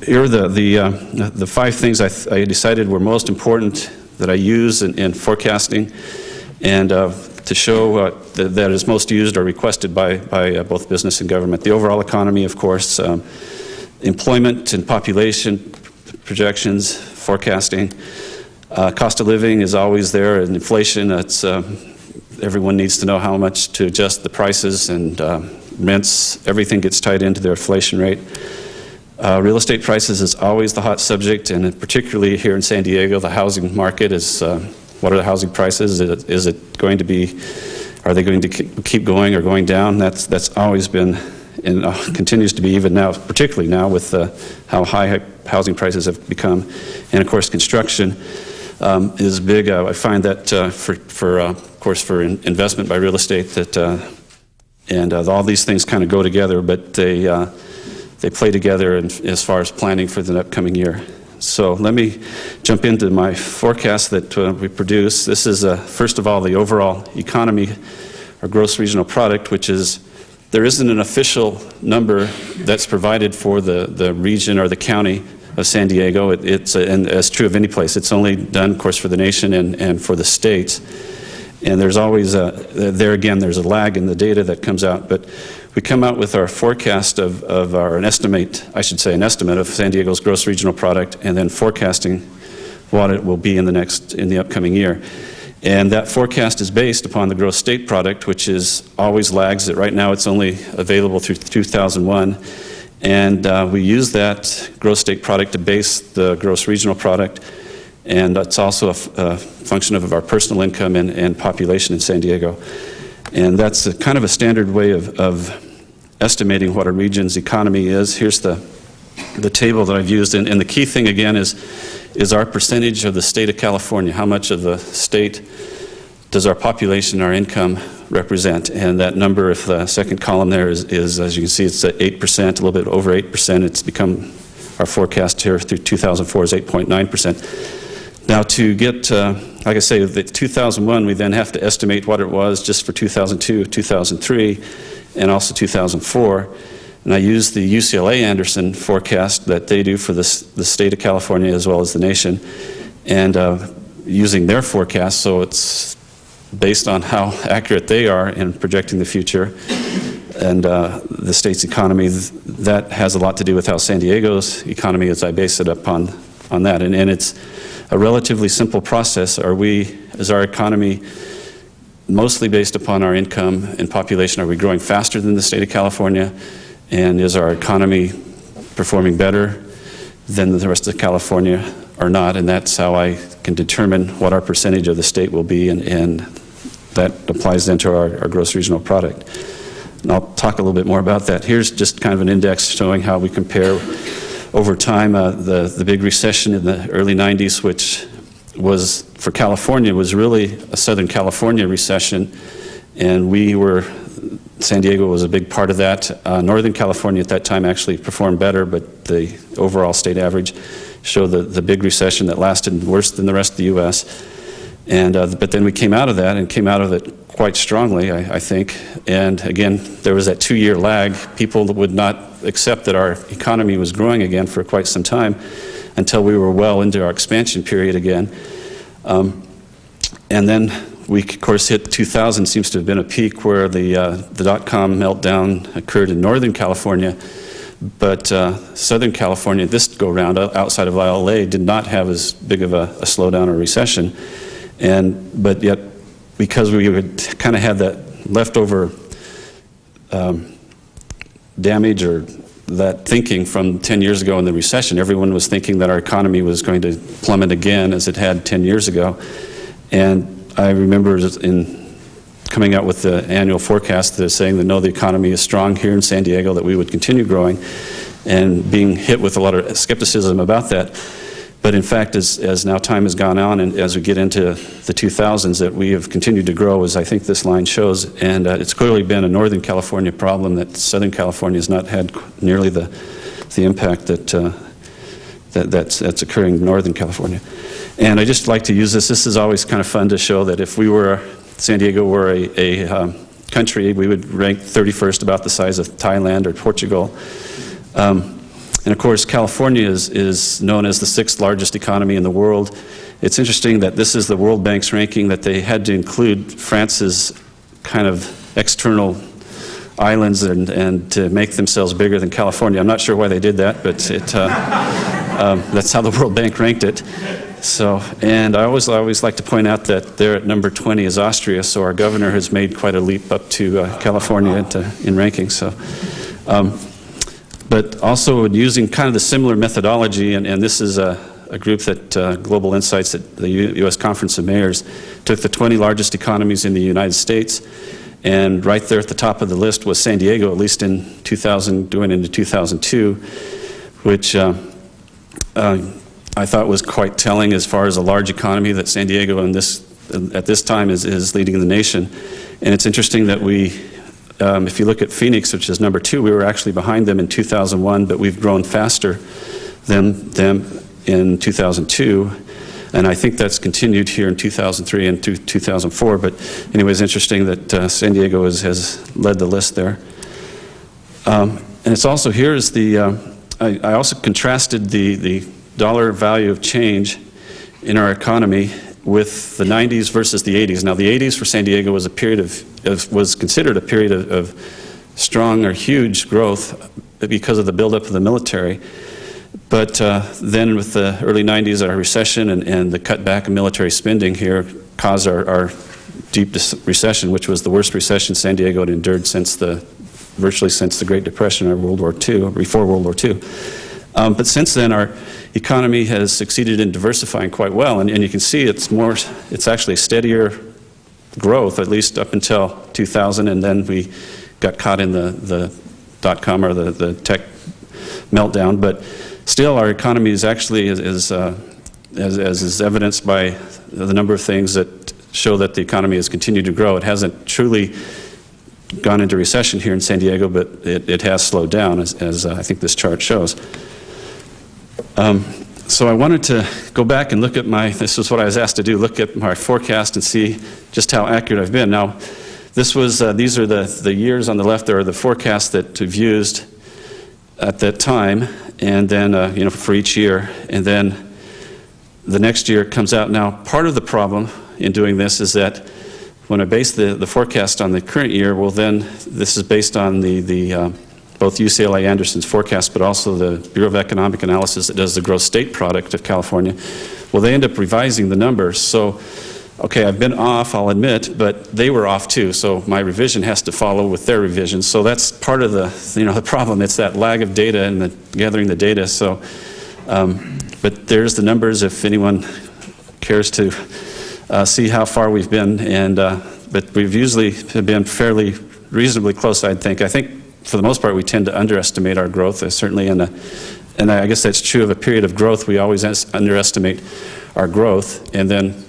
here are the 5 things I decided were most important that I use in forecasting, and to show that is most used or requested by both business and government. The overall economy, of course, employment and population projections, forecasting. Cost of living is always there, and inflation, that's, everyone needs to know how much to adjust the prices, and rents, everything gets tied into their inflation rate. Real estate prices is always the hot subject, and particularly here in San Diego, the housing market is, what are the housing prices? Is it going to be, are they going to keep going or going down? That's always been, and continues to be even now, particularly now with how high housing prices have become. And of course, construction is big. I find that of course, for investment by real estate, that and all these things kind of go together, but they play together as far as planning for the upcoming year. So let me jump into my forecast that we produce. This is, first of all, the overall economy, or gross regional product, which is, there isn't an official number that's provided for the region or the county of San Diego. It's and as true of any place. It's only done, of course, for the nation and for the states. And there's always, there again, there's a lag in the data that comes out. But we come out with our forecast of an estimate of San Diego's gross regional product, and then forecasting what it will be in the upcoming year. And that forecast is based upon the gross state product, which is always lags. Right now it's only available through 2001. And we use that gross state product to base the gross regional product. And that's also a function of our personal income and population in San Diego. And that's kind of a standard way of estimating what a region's economy is. Here's the table that I've used. And the key thing, again, is our percentage of the state of California. How much of the state does our population, our income represent? And that number, if the second column there is as you can see, it's at 8%, a little bit over 8%. It's become, our forecast here through 2004 is 8.9%. Now to get, like I say, the 2001, we then have to estimate what it was just for 2002, 2003, and also 2004. And I use the UCLA Anderson forecast that they do for the state of California as well as the nation, and using their forecast, so it's based on how accurate they are in projecting the future and the state's economy. That has a lot to do with how San Diego's economy is. I base it upon that, and it's a relatively simple process. Is our economy mostly based upon our income and population? Are we growing faster than the state of California? And is our economy performing better than the rest of California or not? And that's how I can determine what our percentage of the state will be, and that applies then to our gross regional product. And I'll talk a little bit more about that. Here's just kind of an index showing how we compare over time. The big recession in the early 90s, which was, for California, was really a Southern California recession, and San Diego was a big part of that. Northern California at that time actually performed better, but the overall state average showed the big recession that lasted worse than the rest of the U.S. And but then we came out of that, and came out of it quite strongly, I think. And again, there was that 2-year lag. People would not accept that our economy was growing again for quite some time until we were well into our expansion period again. And then we, of course, hit 2000, seems to have been a peak where the dot-com meltdown occurred in Northern California. But Southern California, this go-round, outside of LA, did not have as big of a slowdown or recession. But yet, because we would kind of had that leftover damage or that thinking from 10 years ago in the recession, everyone was thinking that our economy was going to plummet again as it had 10 years ago. And I remember in coming out with the annual forecast saying that no, the economy is strong here in San Diego, that we would continue growing, and being hit with a lot of skepticism about that. But in fact, as now time has gone on, and as we get into the 2000s, that we have continued to grow, as I think this line shows. And it's clearly been a Northern California problem that Southern California has not had nearly the impact that's occurring in Northern California. And I just like to use this. This is always kind of fun to show that if San Diego were a country, we would rank 31st, about the size of Thailand or Portugal. And of course, California is known as the 6th largest economy in the world. It's interesting that this is the World Bank's ranking, that they had to include France's kind of external islands and to make themselves bigger than California. I'm not sure why they did that, but that's how the World Bank ranked it. So, and I always like to point out that there at number 20 is Austria, so our governor has made quite a leap up to California in ranking. So, but also using kind of the similar methodology, and this is a group that Global Insights at the U.S. Conference of Mayors took the 20 largest economies in the United States, and right there at the top of the list was San Diego, at least in 2000, going into 2002, which I thought was quite telling as far as a large economy, that San Diego at this time is leading the nation. And it's interesting that if you look at Phoenix, which is number 2, we were actually behind them in 2001, but we've grown faster than them in 2002. And I think that's continued here in 2003 and 2004. But anyway, it's interesting that San Diego has led the list there. And it's also, here is I also contrasted the dollar value of change in our economy with the 90s versus the 80s. Now, the 80s for San Diego was was considered a period of strong or huge growth because of the buildup of the military. But then with the early 90s, our recession and the cutback in military spending here caused our deep recession, which was the worst recession San Diego had endured virtually since the Great Depression or World War II, before World War II. But since then, our economy has succeeded in diversifying quite well, and you can see it's actually steadier growth, at least up until 2000, and then we got caught in the dot-com or the tech meltdown. But still, our economy is actually, as is evidenced by the number of things that show that the economy has continued to grow. It hasn't truly gone into recession here in San Diego, but it has slowed down, as I think this chart shows. So I wanted to go back and look at this was what I was asked to do, look at my forecast and see just how accurate I've been. Now, these are the years on the left. There are the forecasts that we've used at that time, and then, for each year, and then the next year comes out. Now, part of the problem in doing this is that when I base the forecast on the current year, well, then this is based on both UCLA Anderson's forecast, but also the Bureau of Economic Analysis that does the gross state product of California. Well, they end up revising the numbers. So, okay, I've been off, I'll admit, but they were off too. So my revision has to follow with their revision. So that's part of the problem. It's that lag of data and gathering the data. So, but there's the numbers if anyone cares to see how far we've been. But we've usually been fairly reasonably close, I think. I think for the most part, we tend to underestimate our growth, certainly, and I guess that's true of a period of growth. We always underestimate our growth, and then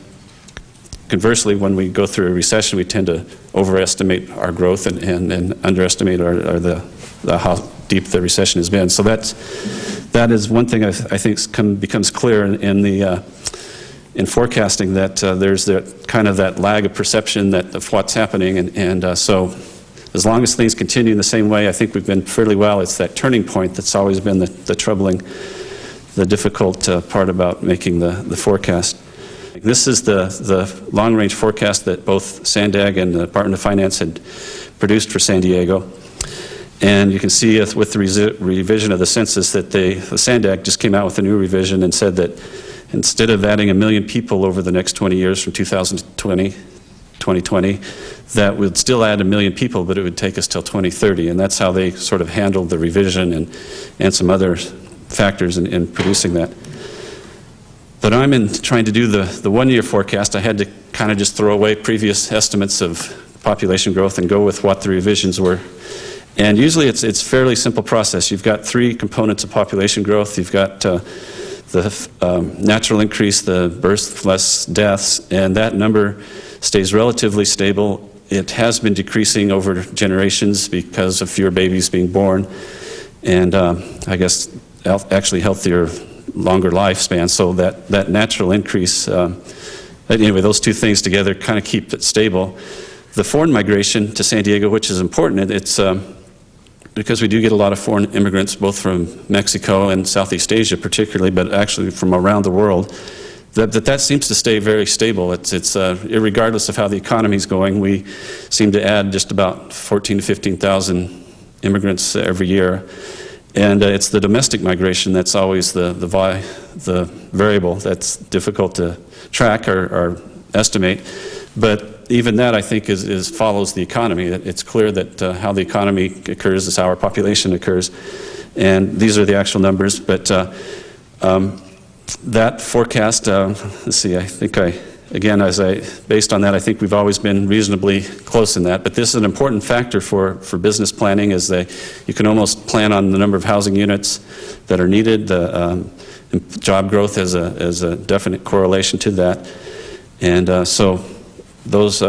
conversely, when we go through a recession, we tend to overestimate our growth and underestimate how deep the recession has been. So that is one thing I think becomes clear in forecasting, that there's that lag of perception of what's happening, and so as long as things continue in the same way, I think we've been fairly well. It's that turning point that's always been the troubling, the difficult part about making the forecast. This is the long-range forecast that both SANDAG and the Department of Finance had produced for San Diego. And you can see with the revision of the census that the SANDAG just came out with a new revision and said that instead of adding 1 million people over the next 20 years from 2020, that would still add 1 million people, but it would take us till 2030. And that's how they sort of handled the revision and some other factors in producing that. But I'm trying to do the one-year forecast. I had to kind of just throw away previous estimates of population growth and go with what the revisions were. And usually it's fairly simple process. You've got 3 components of population growth. You've got the natural increase, the births less deaths, and that number stays relatively stable. It has been decreasing over generations because of fewer babies being born, and I guess actually healthier, longer lifespan. So that natural increase, anyway, those 2 things together kind of keep it stable. The foreign migration to San Diego, which is important, it's because we do get a lot of foreign immigrants, both from Mexico and Southeast Asia particularly, but actually from around the world, that seems to stay very stable. It's irregardless of how the economy is going, we seem to add just about 14,000 to 15,000 immigrants every year. And it's the domestic migration that's always the variable that's difficult to track or estimate. But even that, I think, follows the economy. It's clear that how the economy occurs is how our population occurs. And these are the actual numbers. But that forecast, let's see, I think based on that, I think we've always been reasonably close in that. But this is an important factor for business planning, is you can almost plan on the number of housing units that are needed. Job growth has a definite correlation to that. And so those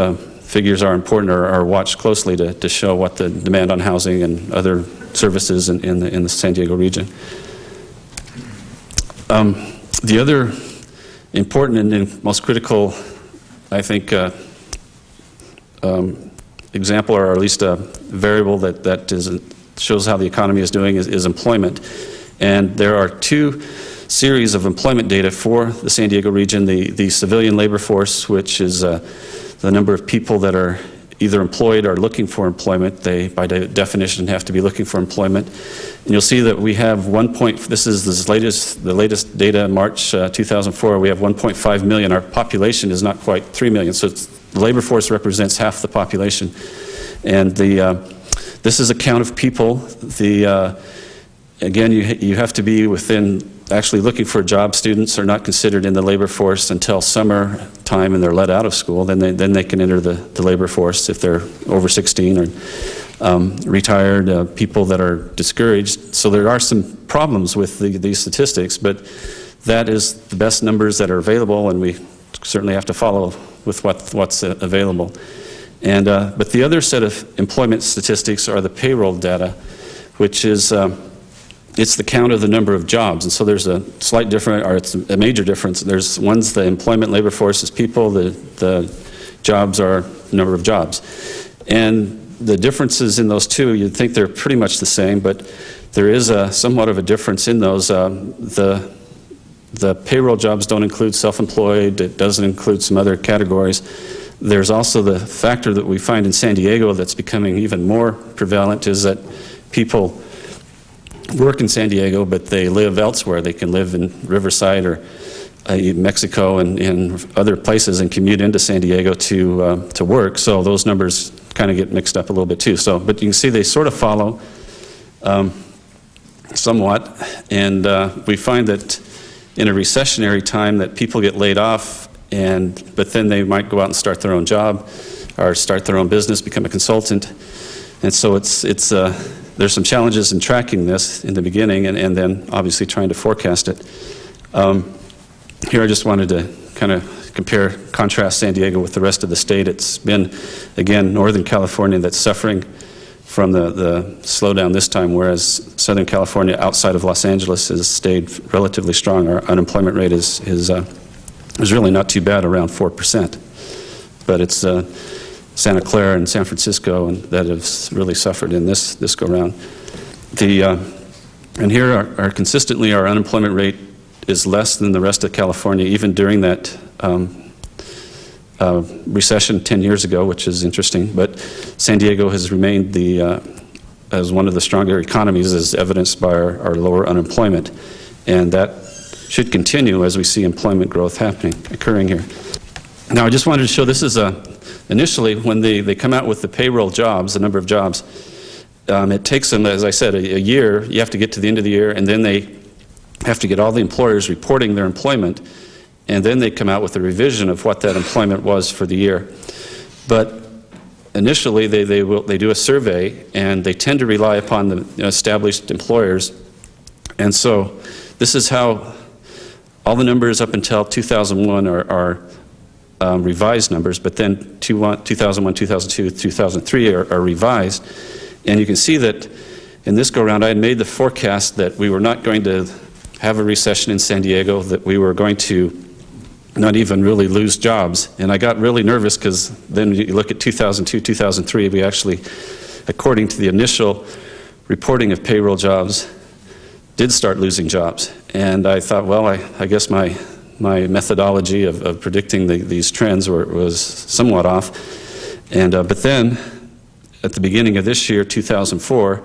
figures are important, or are watched closely to show what the demand on housing and other services in the San Diego region. The other important and most critical, I think, example, or at least a variable that shows how the economy is doing is employment. And there are two series of employment data for the San Diego region: the civilian labor force, which is the number of people that are either employed or looking for employment. They, by definition, have to be looking for employment. And you'll see that we have this is the latest data, March 2004, we have 1.5 million. Our population is not quite 3 million, so the labor force represents half the population. And this is a count of people. Again, you have to be within actually looking for a job. Students are not considered in the labor force until summer time, and they're let out of school. Then they can enter the labor force if they're over 16 or retired, people that are discouraged. So there are some problems with these statistics, but that is the best numbers that are available, and we certainly have to follow with what's available. And but the other set of employment statistics are the payroll data, which is it's the count of the number of jobs. And so there's a slight difference, or it's a major difference. One's the employment labor force is people, the jobs are number of jobs. And the differences in those two, you'd think they're pretty much the same, but there is somewhat of a difference in those. The payroll jobs don't include self-employed. It doesn't include some other categories. There's also the factor that we find in San Diego that's becoming even more prevalent, is that people work in San Diego, but they live elsewhere. They can live in Riverside or Mexico and in other places and commute into San Diego to work. So those numbers kind of get mixed up a little bit too. But you can see they sort of follow somewhat. And we find that in a recessionary time that people get laid off, but then they might go out and start their own job or start their own business, become a consultant. And so there's some challenges in tracking this in the beginning, and then obviously trying to forecast it. Here I just wanted to kind of contrast San Diego with the rest of the state. It's been, again, Northern California that's suffering from the slowdown this time, whereas Southern California outside of Los Angeles has stayed relatively strong. Our unemployment rate is really not too bad, around 4%. But it's Santa Clara and San Francisco that have really suffered in this go-round. And here consistently our unemployment rate is less than the rest of California, even during that recession 10 years ago, which is interesting. But San Diego has remained as one of the stronger economies, as evidenced by our lower unemployment. And that should continue as we see employment growth occurring here. Now, I just wanted to show, this is initially when they come out with the payroll jobs, the number of jobs, it takes them, as I said, a year. You have to get to the end of the year, and then they have to get all the employers reporting their employment, and then they come out with a revision of what that employment was for the year. But initially, they do a survey, and they tend to rely upon the established employers. And so this is how all the numbers up until 2001 are revised numbers, but then 2001, 2002, 2003 are revised. And you can see that in this go-round, I had made the forecast that we were not going to have a recession in San Diego, that we were going to not even really lose jobs. And I got really nervous because then you look at 2002, 2003, we actually, according to the initial reporting of payroll jobs did start losing jobs. And I thought, well, I guess my methodology of predicting these trends was somewhat off. And but then, at the beginning of this year, 2004,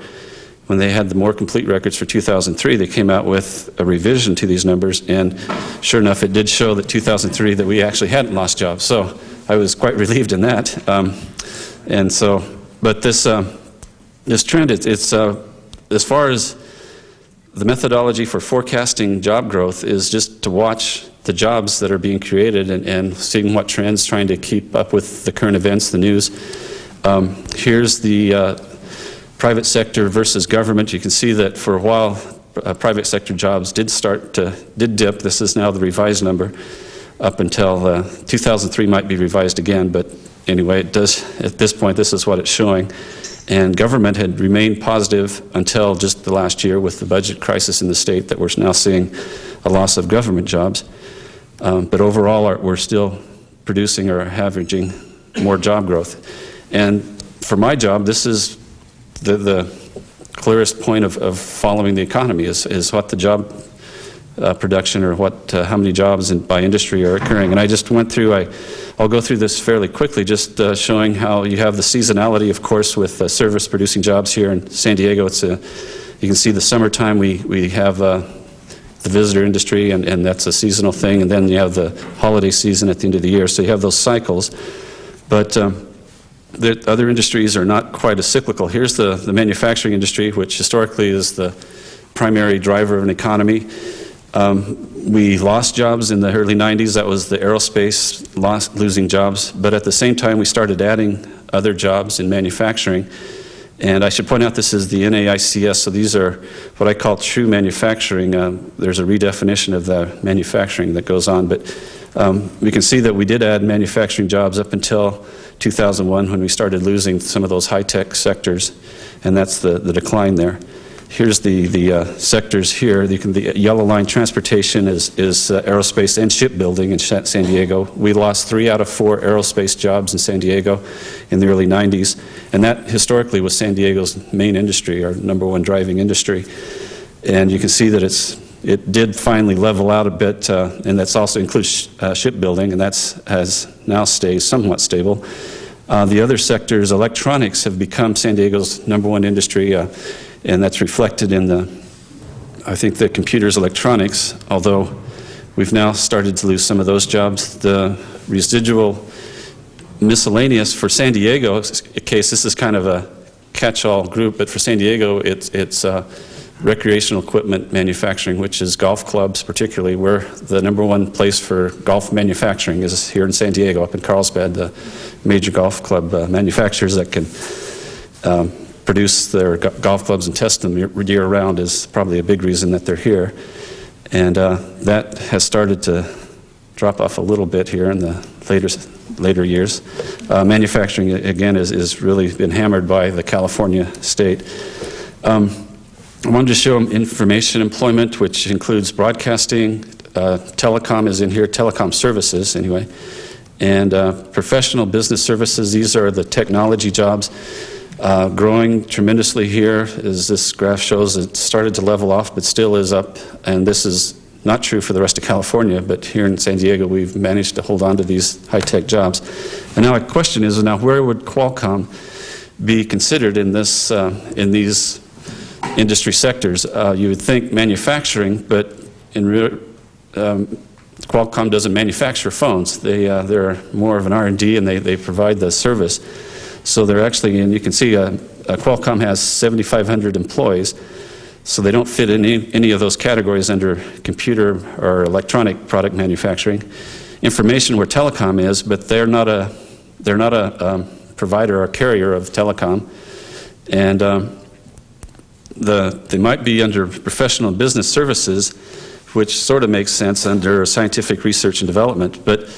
when they had the more complete records for 2003, they came out with a revision to these numbers, and sure enough, it did show that 2003 that we actually hadn't lost jobs. So I was quite relieved in that. And so, but this trend, it's as far as the methodology for forecasting job growth is just to watch the jobs that are being created and seeing what trends, trying to keep up with the current events, the news. Here's the private sector versus government. You can see that for a while, private sector jobs did dip. This is now the revised number up until 2003 might be revised again, but anyway, it does, at this point, this is what it's showing. And government had remained positive until just the last year with the budget crisis in the state that we're now seeing a loss of government jobs. But overall, we're still producing or averaging more job growth. And for my job, this is the clearest point of following the economy is what the job production or how many jobs by industry are occurring. And I just went through, I'll go through this fairly quickly, just showing how you have the seasonality, of course, with service producing jobs here in San Diego. You can see the summertime we have the visitor industry, and that's a seasonal thing, and then you have the holiday season at the end of the year, so you have those cycles. But the other industries are not quite as cyclical. Here's the manufacturing industry, which historically is the primary driver of an economy. We lost jobs in the early 90s. That was the aerospace losing jobs. But at the same time, we started adding other jobs in manufacturing. And I should point out this is the NAICS, so these are what I call true manufacturing. There's a redefinition of the manufacturing that goes on. But we can see that we did add manufacturing jobs up until 2001 when we started losing some of those high-tech sectors. And that's the decline there. Here's the sectors here. The yellow line transportation is aerospace and shipbuilding in San Diego. We lost 3 out of 4 aerospace jobs in San Diego in the early 90s. And that historically was San Diego's main industry, our #1 driving industry. And you can see that it did finally level out a bit, and that also includes shipbuilding, and has now stayed somewhat stable. The other sectors, electronics, have become San Diego's #1 industry. And that's reflected in I think the computers electronics, although we've now started to lose some of those jobs. The residual miscellaneous for San Diego's case, this is kind of a catch-all group, but for San Diego, it's recreational equipment manufacturing, which is golf clubs particularly. We're the #1 place for golf manufacturing is here in San Diego, up in Carlsbad, the major golf club manufacturers that can produce their golf clubs and test them year-round is probably a big reason that they're here. And that has started to drop off a little bit here in the later years. Manufacturing, again, is really been hammered by the California state. I wanted to show information employment, which includes broadcasting, telecom is in here, telecom services anyway, and professional business services. These are the technology jobs. Growing tremendously here, as this graph shows. It started to level off, but still is up. And this is not true for the rest of California, but here in San Diego, we've managed to hold on to these high-tech jobs. And now a question is, now where would Qualcomm be considered in these industry sectors? You would think manufacturing, but Qualcomm doesn't manufacture phones. They're more of an R&D, and they provide the service. So they're actually, and you can see Qualcomm has 7,500 employees, so they don't fit in any of those categories under computer or electronic product manufacturing. Information where telecom is, but they're not a provider or carrier of telecom, and they might be under professional and business services, which sort of makes sense under scientific research and development, but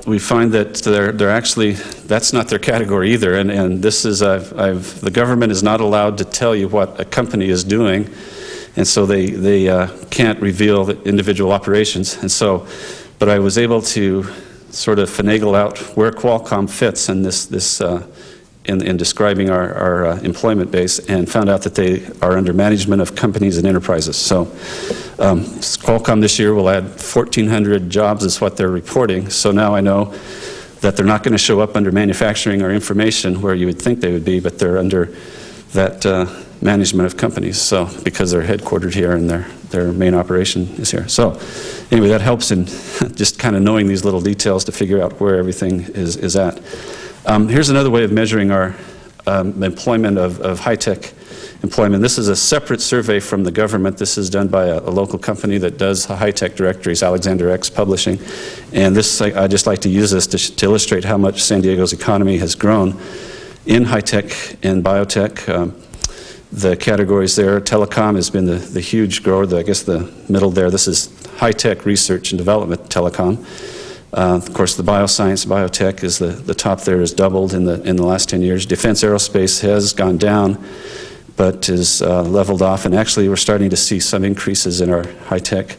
we find that they're actually, that's not their category either, and this is, the government is not allowed to tell you what a company is doing, and so they can't reveal the individual operations, and so, but I was able to sort of finagle out where Qualcomm fits in this in describing our employment base, and found out that they are under management of companies and enterprises. So Qualcomm this year will add 1,400 jobs is what they're reporting. So now I know that they're not going to show up under manufacturing or information where you would think they would be, but they're under that management of companies. So because they're headquartered here and their main operation is here. So anyway, that helps in just kind of knowing these little details to figure out where everything is at. Here's another way of measuring our employment of high-tech employment. This is a separate survey from the government. This is done by a local company that does high-tech directories, Alexander X Publishing. And this, I just like to use this to illustrate how much San Diego's economy has grown in high-tech and biotech. The categories there, telecom has been the huge grower. I guess the middle there, this is high-tech research and development telecom. Of course, the bioscience, biotech is the top there, has doubled in the last 10 years. Defense aerospace has gone down, but is leveled off, and actually we're starting to see some increases in our high tech.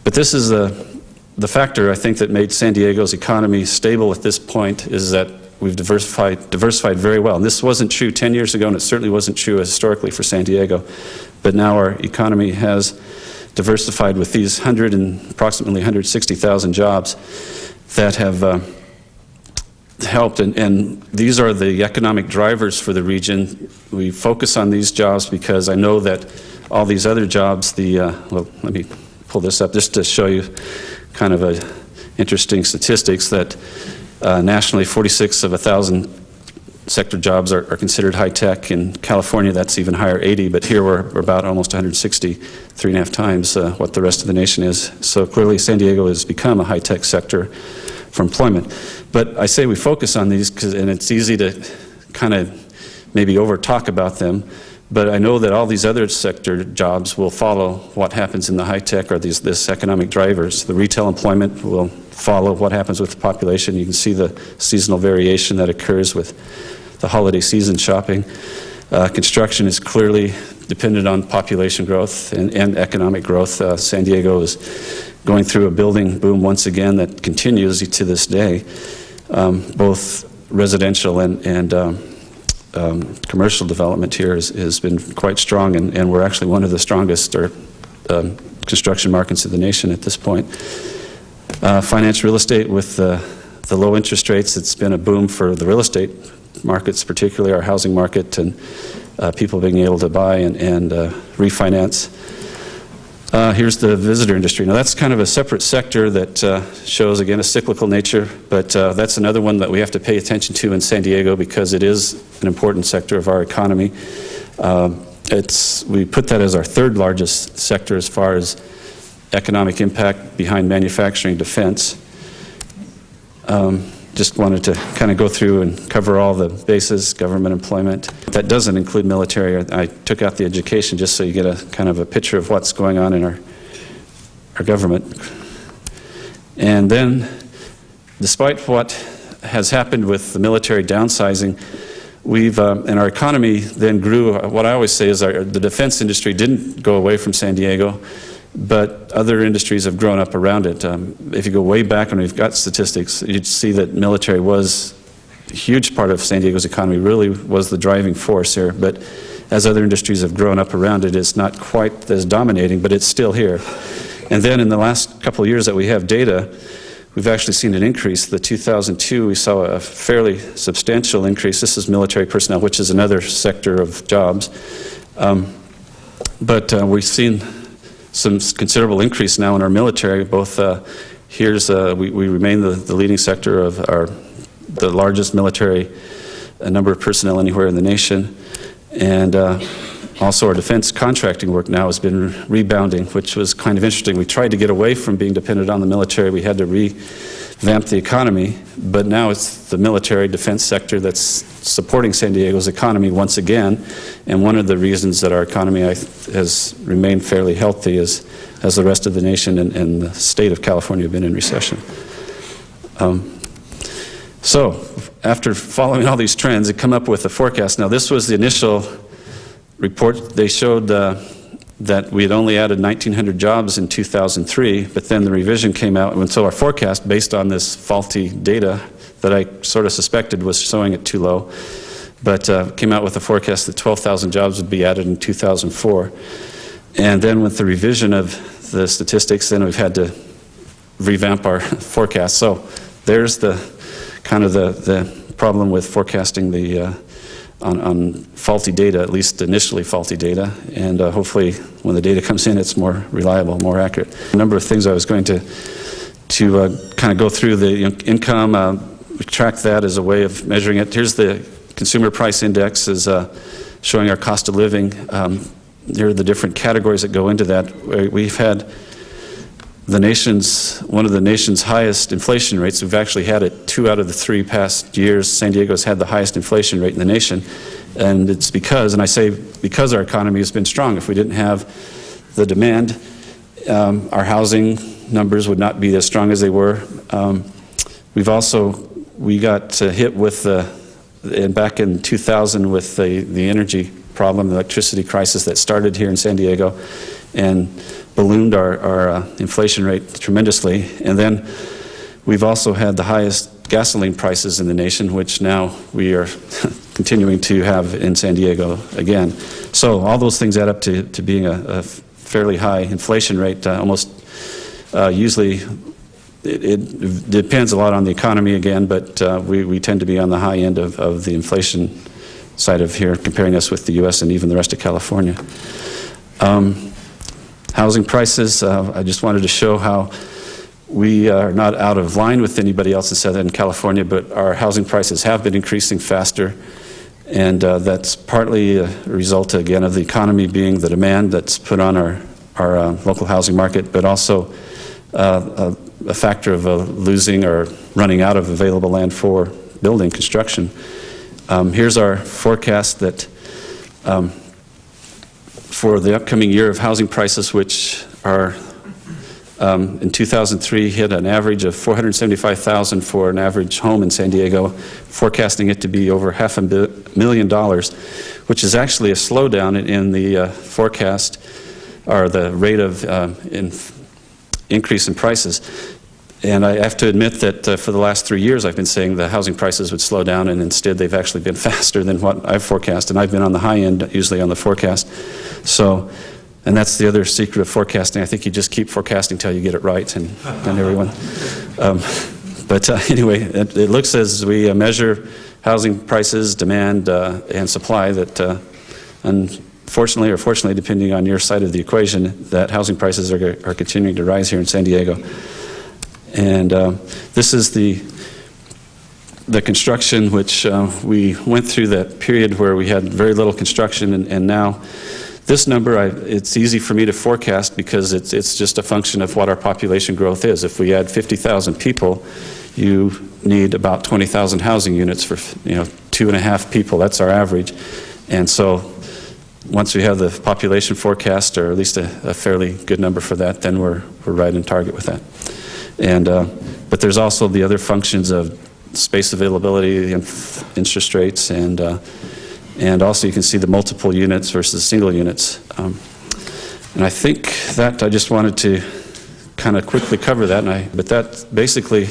But this is the factor, I think, that made San Diego's economy stable at this point, is that we've diversified very well. And this wasn't true 10 years ago, and it certainly wasn't true historically for San Diego. But now our economy has diversified with these approximately 160,000 jobs that have helped, and these are the economic drivers for the region. We focus on these jobs because I know that all these other jobs, well, let me pull this up just to show you kind of interesting statistics that nationally 46 of 1,000 sector jobs are considered high-tech. In California, that's even higher, 80, but here we're about almost 160, 3.5 times what the rest of the nation is. So clearly San Diego has become a high-tech sector for employment. But I say we focus on these, and it's easy to kind of maybe over-talk about them, but I know that all these other sector jobs will follow what happens in the high-tech or this economic drivers. The retail employment will follow what happens with the population. You can see the seasonal variation that occurs with the holiday season shopping. Construction is clearly dependent on population growth and economic growth. San Diego is going through a building boom once again that continues to this day, both residential and commercial development here has been quite strong, and we're actually one of the strongest construction markets in the nation at this point. Finance real estate with the low interest rates, it's been a boom for the real estate markets, particularly our housing market, and people being able to buy and refinance. Here's the visitor industry. Now that's kind of a separate sector that shows, again, a cyclical nature, but that's another one that we have to pay attention to in San Diego because it is an important sector of our economy. We put that as our third largest sector as far as economic impact behind manufacturing, defense. Just wanted to kind of go through and cover all the bases, government employment. That doesn't include military. I took out the education just so you get a kind of a picture of what's going on in our government. And then, despite what has happened with the military downsizing, and our economy then grew. What I always say is the defense industry didn't go away from San Diego, but other industries have grown up around it. If you go way back, and we've got statistics, you'd see that military was a huge part of San Diego's economy, really was the driving force here. But as other industries have grown up around it, it's not quite as dominating, but it's still here. And then in the last couple of years that we have data, we've actually seen an increase. The 2002, we saw a fairly substantial increase. This is military personnel, which is another sector of jobs. But we've seen some considerable increase now in our military. Both we remain the leading sector of the largest military number of personnel anywhere in the nation, and also our defense contracting work now has been rebounding, which was kind of interesting. We tried to get away from being dependent on the military. We had to revamp the economy, but now it's the military defense sector that's supporting San Diego's economy once again. And one of the reasons that our economy has remained fairly healthy is as the rest of the nation and the state of California have been in recession. So after following all these trends, they come up with a forecast. Now this was the initial report. They showed that we had only added 1,900 jobs in 2003, but then the revision came out, and so our forecast, based on this faulty data that I sort of suspected was showing it too low, but came out with a forecast that 12,000 jobs would be added in 2004. And then with the revision of the statistics, then we've had to revamp our forecast. So there's the kind of the problem with forecasting the on faulty data, at least initially faulty data, and hopefully when the data comes in, it's more reliable, more accurate. A number of things I was going to kind of go through. The income, we track that as a way of measuring it. Here's the consumer price index, is showing our cost of living. Here are the different categories that go into that. We've had one of the nation's highest inflation rates. We've actually had it 2 out of the 3 past years. San Diego's had the highest inflation rate in the nation. And it's because, and I say because our economy has been strong. If we didn't have the demand, our housing numbers would not be as strong as they were. We got hit with back in 2000 with the energy problem, the electricity crisis that started here in San Diego, and ballooned our inflation rate tremendously. And then we've also had the highest gasoline prices in the nation, which now we are continuing to have in San Diego again. So all those things add up to being a fairly high inflation rate. Usually it depends a lot on the economy again, but we tend to be on the high end of the inflation side of here, comparing us with the U.S. and even the rest of California. Housing prices, I just wanted to show how we are not out of line with anybody else in Southern California, but our housing prices have been increasing faster, and that's partly a result, again, of the economy being the demand that's put on our local housing market, but also a factor of losing or running out of available land for building construction. Here's our forecast that for the upcoming year of housing prices, which are in 2003 hit an average of $475,000 for an average home in San Diego, forecasting it to be over $500,000, which is actually a slowdown in the forecast or the rate of increase in prices. And I have to admit that for the last 3 years I've been saying the housing prices would slow down, and instead they've actually been faster than what I've forecast, and I've been on the high end usually on the forecast. So, and that's the other secret of forecasting. I think you just keep forecasting till you get it right, and everyone. But anyway, it looks as we measure housing prices, demand, and supply that unfortunately or fortunately, depending on your side of the equation, that housing prices are continuing to rise here in San Diego. And this is the construction, which we went through that period where we had very little construction, and now this number, it's easy for me to forecast because it's just a function of what our population growth is. If we add 50,000 people, you need about 20,000 housing units for 2.5 people. That's our average. And so once we have the population forecast, or at least a fairly good number for that, then we're right in target with that. And but there's also the other functions of space availability, interest rates, and also you can see the multiple units versus single units. And I think that I just wanted to kind of quickly cover that. But that's basically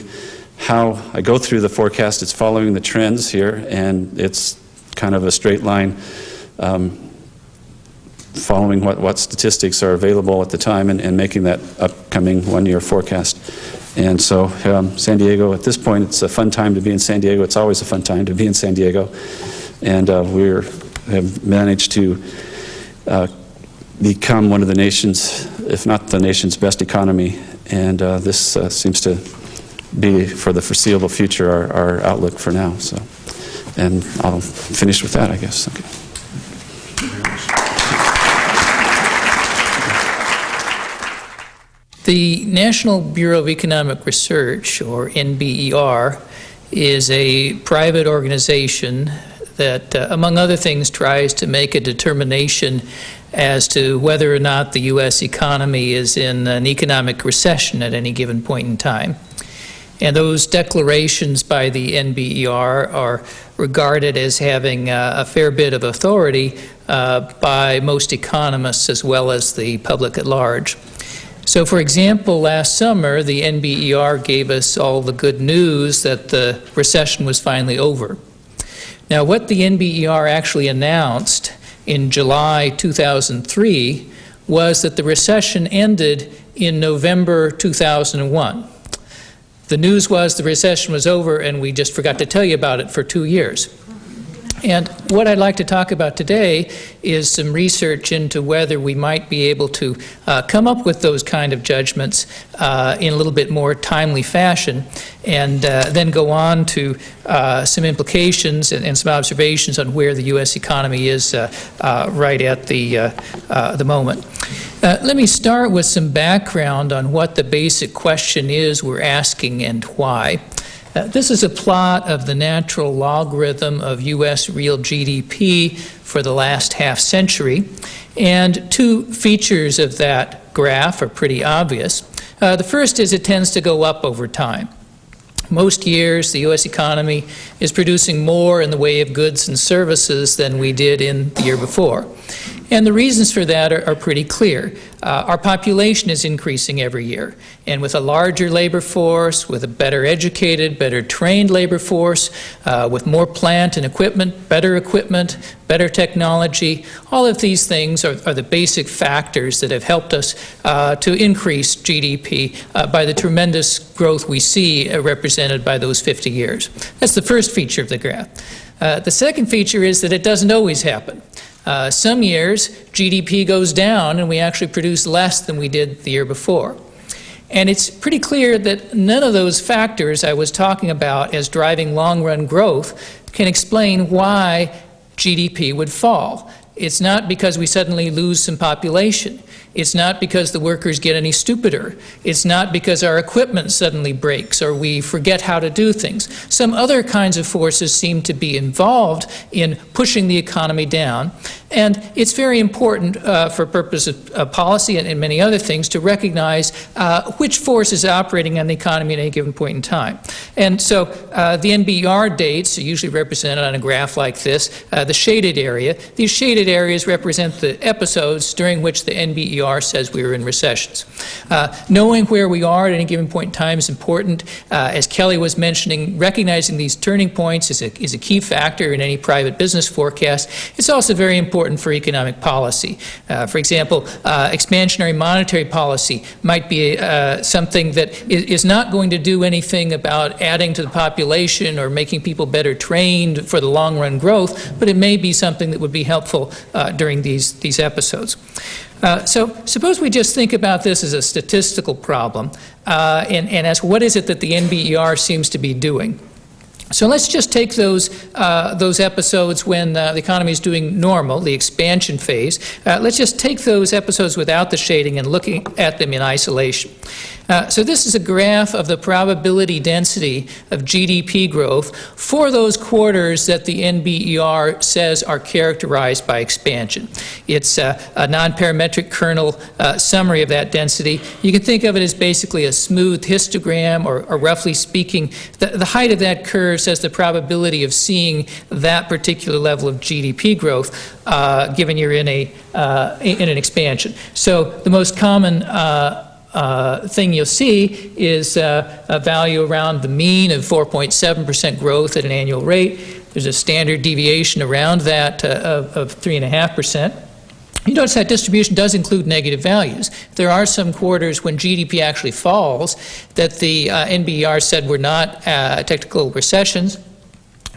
how I go through the forecast. It's following the trends here, and it's kind of a straight line, following what statistics are available at the time and making that upcoming one-year forecast. And so San Diego, at this point, it's a fun time to be in San Diego. It's always a fun time to be in San Diego. And we have managed to become one of the nation's, if not the nation's best economy. And this seems to be, for the foreseeable future, our outlook for now. So, and I'll finish with that, I guess. Okay. The National Bureau of Economic Research, or NBER, is a private organization that, among other things, tries to make a determination as to whether or not the U.S. economy is in an economic recession at any given point in time. And those declarations by the NBER are regarded as having a fair bit of authority by most economists as well as the public at large. So, for example, last summer, the NBER gave us all the good news that the recession was finally over. Now, what the NBER actually announced in July 2003 was that the recession ended in November 2001. The news was the recession was over, and we just forgot to tell you about it for 2 years. And what I'd like to talk about today is some research into whether we might be able to come up with those kind of judgments in a little bit more timely fashion, and then go on to some implications and some observations on where the U.S. economy is right at the moment. Let me start with some background on what the basic question is we're asking and why. This is a plot of the natural logarithm of U.S. real GDP for the last half century, and two features of that graph are pretty obvious. The first is it tends to go up over time. Most years, the U.S. economy is producing more in the way of goods and services than we did in the year before. And the reasons for that are pretty clear. Our population is increasing every year. And with a larger labor force, with a better educated, better trained labor force, with more plant and equipment, better technology, all of these things are the basic factors that have helped us to increase GDP by the tremendous growth we see represented by those 50 years. That's the first feature of the graph. The second feature is that it doesn't always happen. Some years, GDP goes down and we actually produce less than we did the year before. And it's pretty clear that none of those factors I was talking about as driving long-run growth can explain why GDP would fall. It's not because we suddenly lose some population. It's not because the workers get any stupider. It's not because our equipment suddenly breaks or we forget how to do things. Some other kinds of forces seem to be involved in pushing the economy down. And it's very important for purposes of policy and many other things to recognize which force is operating on the economy at any given point in time. And so the NBER dates are usually represented on a graph like this, the shaded area. These shaded areas represent the episodes during which the NBER says we are in recessions. Knowing where we are at any given point in time is important. As Kelly was mentioning, recognizing these turning points is a key factor in any private business forecast. It's also very important for economic policy. For example, expansionary monetary policy might be something that is not going to do anything about adding to the population or making people better trained for the long-run growth, but it may be something that would be helpful during these episodes. So suppose we just think about this as a statistical problem and ask what is it that the NBER seems to be doing. So let's just take those episodes when the economy is doing normal, the expansion phase. Let's just take those episodes without the shading and looking at them in isolation. So this is a graph of the probability density of GDP growth for those quarters that the NBER says are characterized by expansion. It's a non-parametric kernel summary of that density. You can think of it as basically a smooth histogram, or roughly speaking, the height of that curve says the probability of seeing that particular level of GDP growth given you're in an expansion. So the most common thing you'll see is a value around the mean of 4.7% growth at an annual rate. There's a standard deviation around that of 3.5%. You notice that distribution does include negative values. There are some quarters when GDP actually falls that the NBER said were not technical recessions.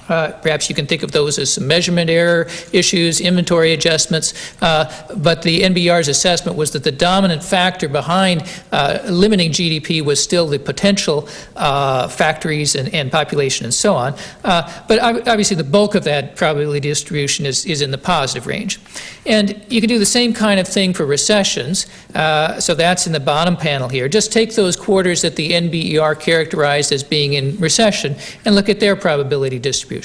Perhaps you can think of those as some measurement error issues, inventory adjustments, but the NBER's assessment was that the dominant factor behind limiting GDP was still the potential factories and population and so on. But obviously the bulk of that probability distribution is in the positive range. And you can do the same kind of thing for recessions. So that's in the bottom panel here. Just take those quarters that the NBER characterized as being in recession and look at their probability distribution.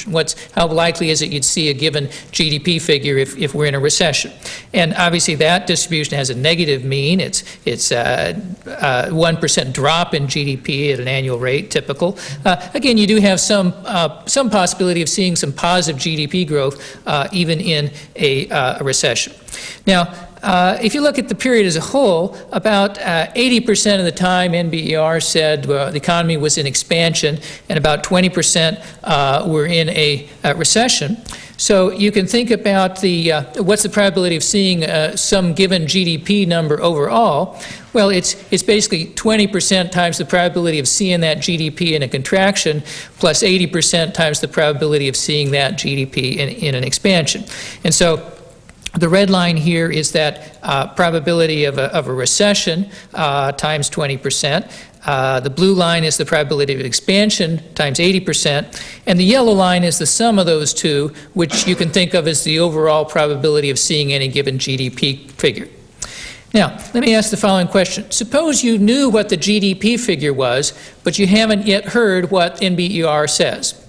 How likely is it you'd see a given GDP figure if we're in a recession? And obviously that distribution has a negative mean. It's 1% drop in GDP at an annual rate, typical. Again, you do have some possibility of seeing some positive GDP growth even in a recession. Now, if you look at the period as a whole, about 80% of the time NBER said the economy was in expansion, and about 20% were in a recession. So you can think about what's the probability of seeing some given GDP number overall. Well, it's basically 20% times the probability of seeing that GDP in a contraction, plus 80% times the probability of seeing that GDP in an expansion. And so the red line here is that probability of a recession times 20%. The blue line is the probability of expansion times 80%, and the yellow line is the sum of those two, which you can think of as the overall probability of seeing any given GDP figure. Now, let me ask the following question. Suppose you knew what the GDP figure was, but you haven't yet heard what NBER says.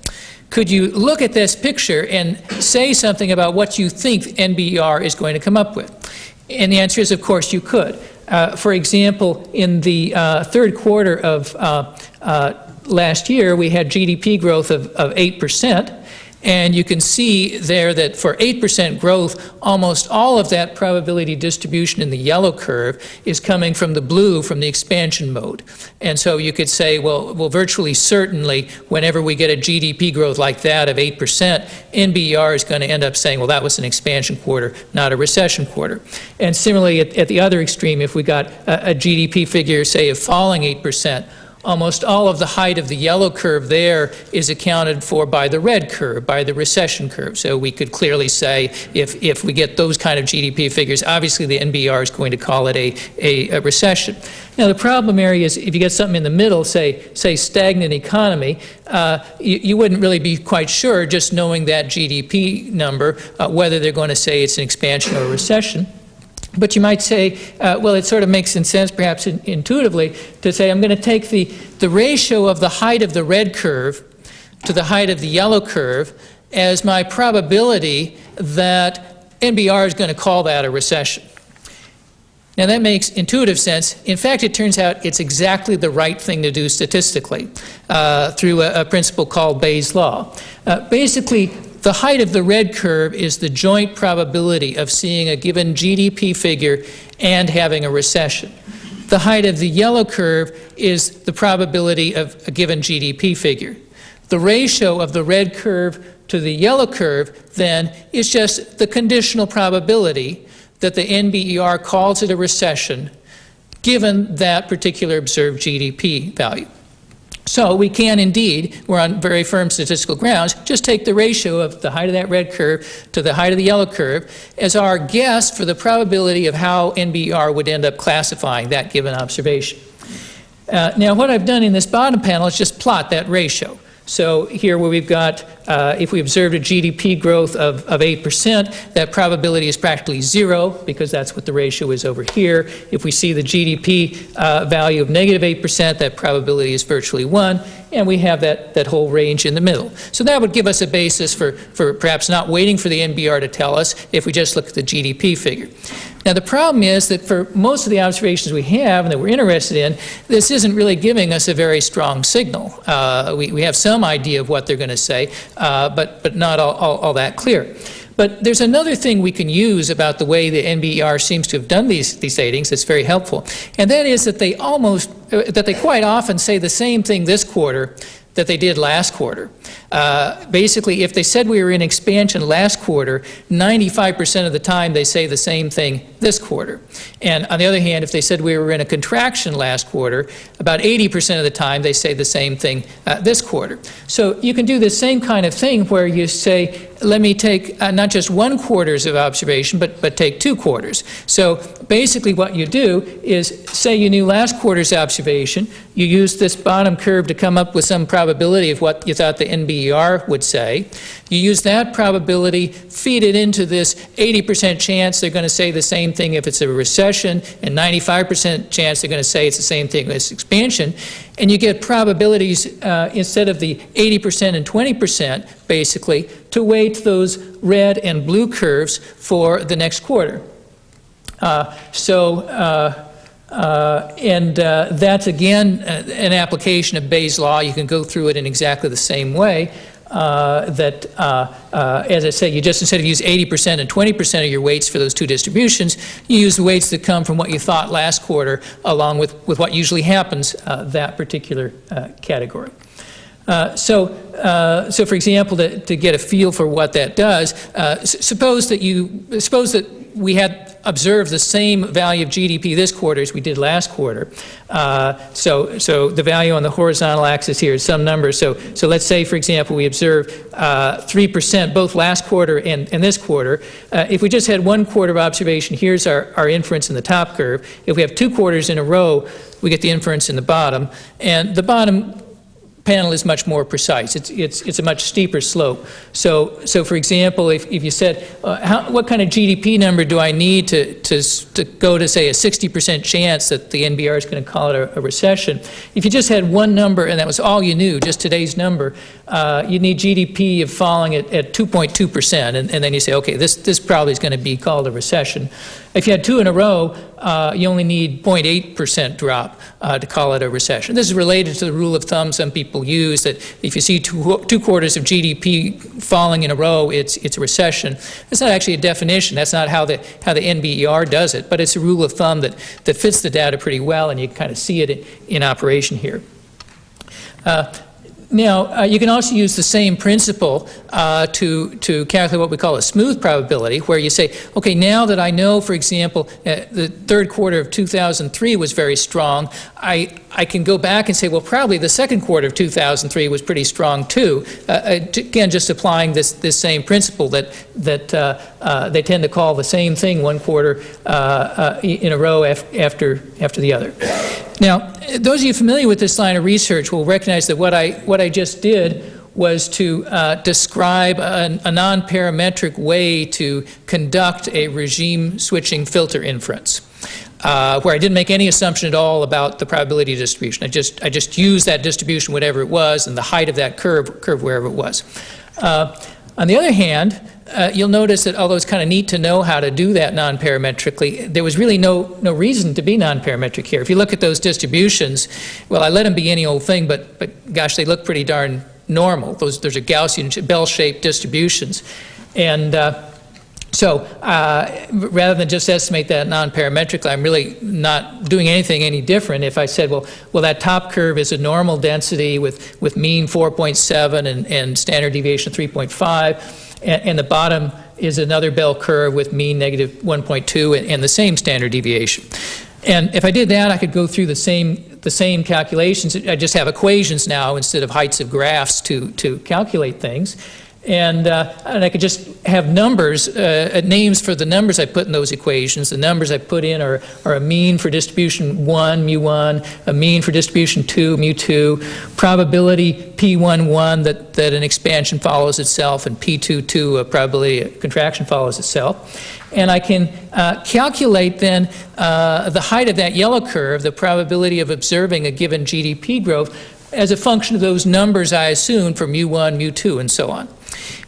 Could you look at this picture and say something about what you think NBER is going to come up with? And the answer is, of course, you could. For example, in the third quarter of last year, we had GDP growth of 8%. And you can see there that for 8% growth, almost all of that probability distribution in the yellow curve is coming from the blue, from the expansion mode. And so you could say, well, virtually certainly, whenever we get a GDP growth like that of 8%, NBER is going to end up saying, well, that was an expansion quarter, not a recession quarter. And similarly, at the other extreme, if we got a GDP figure, say, of falling 8%, almost all of the height of the yellow curve there is accounted for by the red curve, by the recession curve. So we could clearly say if we get those kind of GDP figures, obviously the NBER is going to call it a recession. Now the problem area is if you get something in the middle, say stagnant economy, you wouldn't really be quite sure just knowing that GDP number whether they're going to say it's an expansion or a recession. But you might say, well, it sort of makes sense, perhaps intuitively, to say I'm going to take the ratio of the height of the red curve to the height of the yellow curve as my probability that NBER is going to call that a recession. Now that makes intuitive sense. In fact, it turns out it's exactly the right thing to do statistically through a principle called Bayes' law. Basically, the height of the red curve is the joint probability of seeing a given GDP figure and having a recession. The height of the yellow curve is the probability of a given GDP figure. The ratio of the red curve to the yellow curve, then, is just the conditional probability that the NBER calls it a recession given that particular observed GDP value. So we can indeed, we're on very firm statistical grounds, just take the ratio of the height of that red curve to the height of the yellow curve as our guess for the probability of how NBER would end up classifying that given observation. Now what I've done in this bottom panel is just plot that ratio. So here where we've got, if we observed a GDP growth of 8%, that probability is practically 0 because that's what the ratio is over here. If we see the GDP value of negative 8%, that probability is virtually 1, and we have that whole range in the middle. So that would give us a basis for perhaps not waiting for the NBER to tell us if we just look at the GDP figure. Now the problem is that for most of the observations we have and that we're interested in, this isn't really giving us a very strong signal. We have some idea of what they're going to say, but not all that clear. But there's another thing we can use about the way the NBER seems to have done these datings that's very helpful, and that is that they quite often say the same thing this quarter that they did last quarter. Basically, if they said we were in expansion last quarter, 95% of the time they say the same thing this quarter. And on the other hand, if they said we were in a contraction last quarter, about 80% of the time they say the same thing this quarter. So you can do the same kind of thing where you say, let me take not just 1 quarter's of observation, but take 2 quarters. So basically what you do is, say you knew last quarter's observation, you use this bottom curve to come up with some probability of what you thought the NBER would say. You use that probability, feed it into this 80% chance they're going to say the same thing if it's a recession, and 95% chance they're going to say it's the same thing as expansion, and you get probabilities instead of the 80% and 20%, basically, to weight those red and blue curves for the next quarter. That's again an application of Bayes' law. You can go through it in exactly the same way. as I say, you just, instead of use 80% and 20% of your weights for those two distributions, you use the weights that come from what you thought last quarter along with what usually happens that particular category. So for example, to get a feel for what that does, suppose that we had observed the same value of GDP this quarter as we did last quarter. So the value on the horizontal axis here is some number. So let's say, for example, we observe 3% both last quarter and this quarter. If we just had one quarter of observation, here's our inference in the top curve. If we have 2 quarters in a row, we get the inference in the bottom. And the bottom panel is much more precise. It's a much steeper slope. So for example, if you said, what kind of GDP number do I need to go to, say, a 60% chance that the NBR is going to call it a recession? If you just had one number and that was all you knew, just today's number, you'd need GDP of falling at 2.2%, and then you say, okay, this probably is going to be called a recession. If you had 2 in a row, you only need 0.8% drop to call it a recession. This is related to the rule of thumb some people use, that if you see two quarters of GDP falling in a row, it's a recession. That's not actually a definition. That's not how the NBER does it, but it's a rule of thumb that fits the data pretty well, and you can kind of see it in operation here. Now, you can also use the same principle to calculate what we call a smooth probability, where you say, okay, now that I know, for example, the third quarter of 2003 was very strong, I can go back and say, well, probably the second quarter of 2003 was pretty strong too. Again, just applying this same principle that they tend to call the same thing one quarter in a row after the other. Now, those of you familiar with this line of research will recognize that what I just did was to describe a non-parametric way to conduct a regime switching filter inference, where I didn't make any assumption at all about the probability distribution. I just used that distribution, whatever it was, and the height of that curve wherever it was. On the other hand, you'll notice that although it's kind of neat to know how to do that non-parametrically, there was really no reason to be non-parametric here. If you look at those distributions, well, I let them be any old thing, but gosh, they look pretty darn normal. Those are Gaussian bell-shaped distributions. And so rather than just estimate that non-parametrically, I'm really not doing anything any different if I said, well, that top curve is a normal density with mean 4.7 and standard deviation 3.5. And the bottom is another bell curve with mean negative 1.2 and the same standard deviation. And if I did that, I could go through the same calculations. I just have equations now instead of heights of graphs to calculate things. And I could just have numbers, names for the numbers I put in those equations. The numbers I put in are a mean for distribution 1, mu1, a mean for distribution 2, mu2, probability P11 that an expansion follows itself, and P22, a probability a contraction follows itself. And I can calculate then the height of that yellow curve, the probability of observing a given GDP growth, as a function of those numbers I assumed for mu1, mu2, and so on.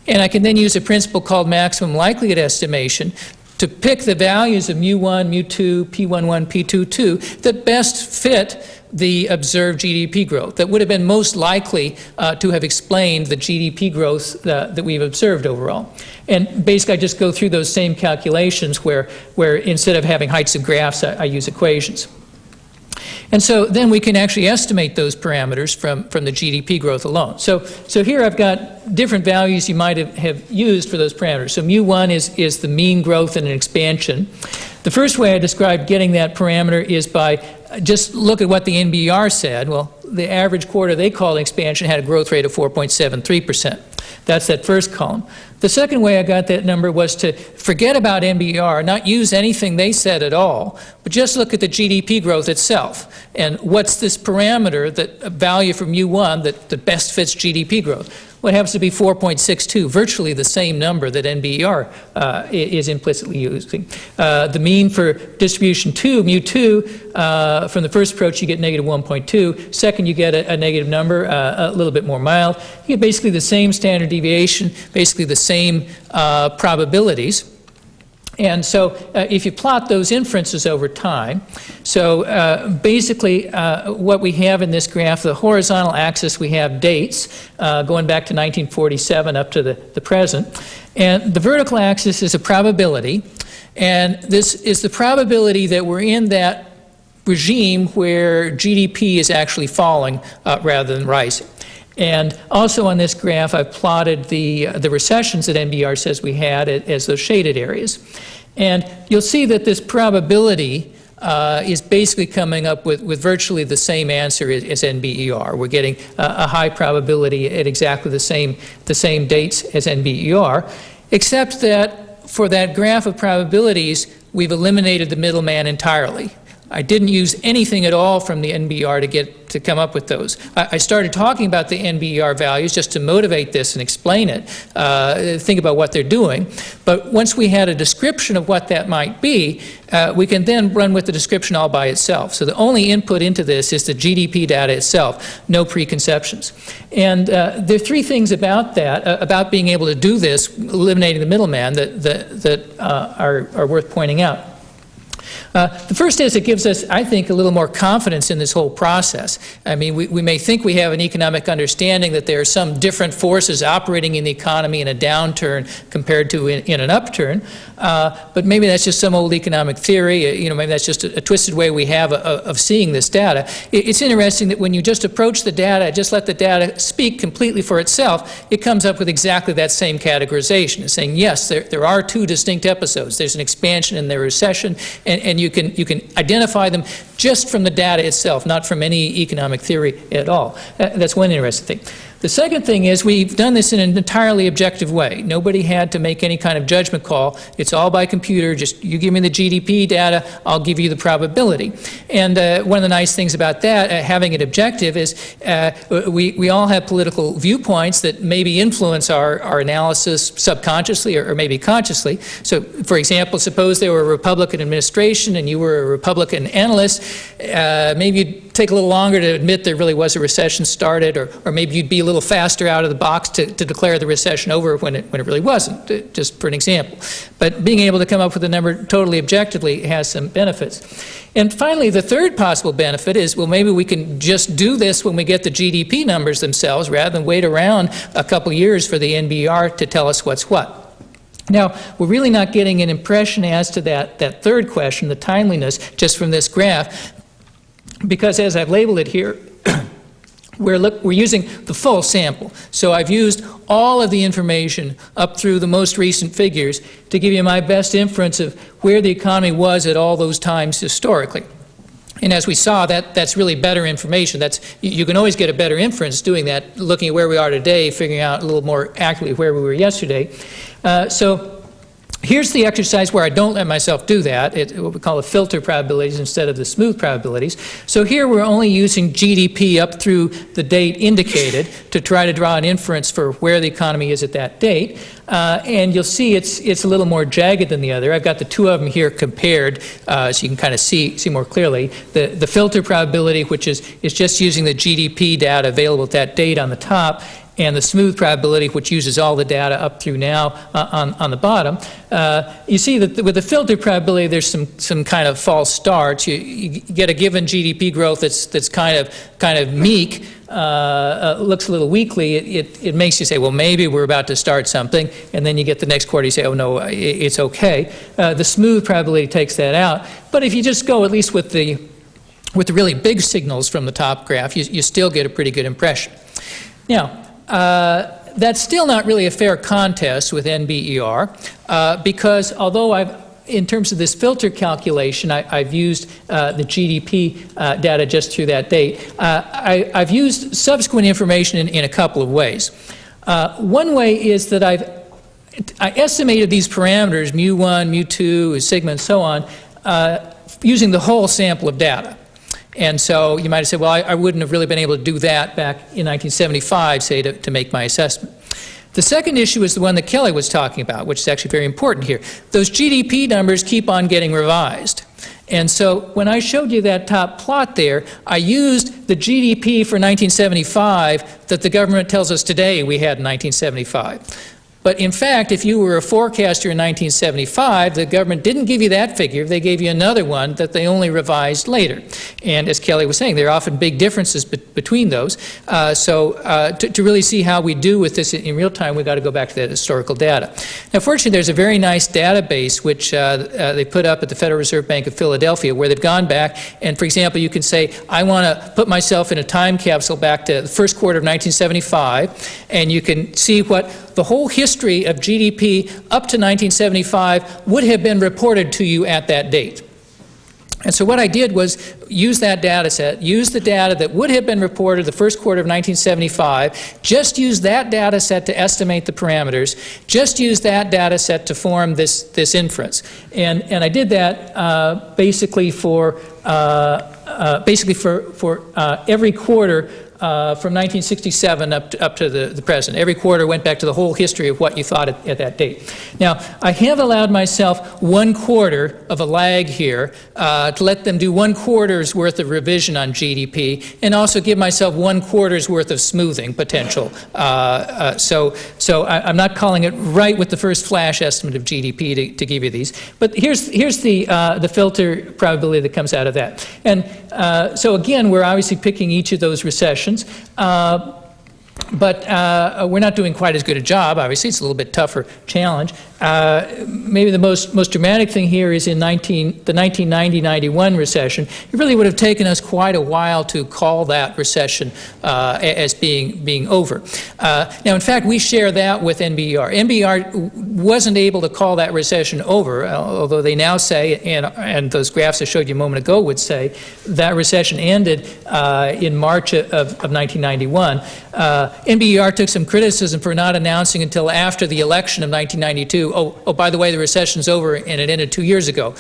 And I can then use a principle called maximum likelihood estimation to pick the values of mu1, mu2, P11, P22 that best fit the observed GDP growth, that would have been most likely to have explained the GDP growth that we've observed overall. And basically I just go through those same calculations where instead of having heights of graphs, I use equations. And so then we can actually estimate those parameters from the GDP growth alone. So here I've got different values you might have used for those parameters. So mu1 is the mean growth in an expansion. The first way I described getting that parameter is by just look at what the NBER said. Well, the average quarter they called expansion had a growth rate of 4.73%. That's that first column. The second way I got that number was to forget about NBER, not use anything they said at all, but just look at the GDP growth itself. And what's this parameter, that value for mu1 that best fits GDP growth? What happens to be 4.62, virtually the same number that NBER is implicitly using. The mean for distribution 2, mu2, from the first approach you get negative 1.2. Second, you get a negative number, a little bit more mild. You get basically the same standard deviation, basically the same probabilities. And so if you plot those inferences over time, so basically what we have in this graph, the horizontal axis, we have dates going back to 1947 up to the present. And the vertical axis is a probability. And this is the probability that we're in that regime where GDP is actually falling rather than rising. And also on this graph, I've plotted the recessions that NBER says we had as those shaded areas. And you'll see that this probability is basically coming up with virtually the same answer as NBER. We're getting a high probability at exactly the same dates as NBER, except that for that graph of probabilities, we've eliminated the middleman entirely. I didn't use anything at all from the NBER to come up with those. I started talking about the NBER values just to motivate this and explain it, think about what they're doing. But once we had a description of what that might be, we can then run with the description all by itself. So the only input into this is the GDP data itself, no preconceptions. And there are three things about that, about being able to do this, eliminating the middleman, that are worth pointing out. The first is it gives us, I think, a little more confidence in this whole process. I mean, we may think we have an economic understanding that there are some different forces operating in the economy in a downturn compared to in an upturn, but maybe that's just some old economic theory. You know, maybe that's just a twisted way we have of seeing this data. It's interesting that when you just approach the data, just let the data speak completely for itself, it comes up with exactly that same categorization. It's saying, yes, there are two distinct episodes. There's an expansion and there's a recession, and you can identify them just from the data itself, not from any economic theory at all. That's one interesting thing. The second thing is we've done this in an entirely objective way. Nobody had to make any kind of judgment call. It's all by computer. Just you give me the GDP data, I'll give you the probability. And one of the nice things about that, having it objective, is we all have political viewpoints that maybe influence our analysis subconsciously or maybe consciously. So, for example, suppose there were a Republican administration and you were a Republican analyst, maybe you'd take a little longer to admit there really was a recession started, or maybe you'd be a little faster out of the box to declare the recession over when it really wasn't, just for an example. But being able to come up with a number totally objectively has some benefits. And finally, the third possible benefit is, well, maybe we can just do this when we get the GDP numbers themselves rather than wait around a couple years for the NBER to tell us what's what. Now, we're really not getting an impression as to that third question, the timeliness, just from this graph, because as I've labeled it here, we're using the full sample. So I've used all of the information up through the most recent figures to give you my best inference of where the economy was at all those times historically. And as we saw, that's really better information. You can always get a better inference doing that, looking at where we are today, figuring out a little more accurately where we were yesterday. So here's the exercise where I don't let myself do that. It's what we call the filter probabilities instead of the smooth probabilities. So here we're only using GDP up through the date indicated to try to draw an inference for where the economy is at that date. And you'll see it's a little more jagged than the other. I've got the two of them here compared so you can kind of see more clearly. The filter probability, which is just using the GDP data available at that date on the top, and the smooth probability, which uses all the data up through now on the bottom. You see that with the filter probability, there's some kind of false starts. You get a given GDP growth that's kind of meek, looks a little weakly. It makes you say, well, maybe we're about to start something, and then you get the next quarter, you say, oh no, it's okay. The smooth probability takes that out. But if you just go at least with the really big signals from the top graph, you still get a pretty good impression. Now, that's still not really a fair contest with NBER because although in terms of this filter calculation, I've used the GDP data just through that date. I've used subsequent information in a couple of ways. One way is that I estimated these parameters, mu1, mu2, sigma, and so on, using the whole sample of data. And so you might have said, well, I wouldn't have really been able to do that back in 1975, say, to make my assessment. The second issue is the one that Kelly was talking about, which is actually very important here. Those GDP numbers keep on getting revised. And so when I showed you that top plot there, I used the GDP for 1975 that the government tells us today we had in 1975. But in fact, if you were a forecaster in 1975, the government didn't give you that figure. They gave you another one that they only revised later. And as Kelly was saying, there are often big differences between those. To really see how we do with this in real time, we've got to go back to that historical data. Now, fortunately, there's a very nice database which they put up at the Federal Reserve Bank of Philadelphia, where they've gone back, and for example, you can say, I want to put myself in a time capsule back to the first quarter of 1975, and you can see what the whole history of GDP up to 1975 would have been reported to you at that date. And so what I did was use that data set, use the data that would have been reported the first quarter of 1975, just use that data set to estimate the parameters, just use that data set to form this inference. And I did that basically for every quarter from 1967 up to the present. Every quarter went back to the whole history of what you thought at that date. Now, I have allowed myself 1 quarter of a lag here to let them do 1 quarter's worth of revision on GDP, and also give myself 1 quarter's worth of smoothing potential. So I'm not calling it right with the first flash estimate of GDP to give you these. But here's the filter probability that comes out of that. And so again, we're obviously picking each of those recessions. But we're not doing quite as good a job, obviously. It's a little bit tougher challenge. Maybe the most dramatic thing here is in the 1990-91 recession. It really would have taken us quite a while to call that recession as being over. Now, in fact, we share that with NBER. NBER wasn't able to call that recession over, although they now say, and those graphs I showed you a moment ago would say, that recession ended in March of 1991. NBER took some criticism for not announcing until after the election of 1992, oh, by the way, the recession's over and it ended 2 years ago.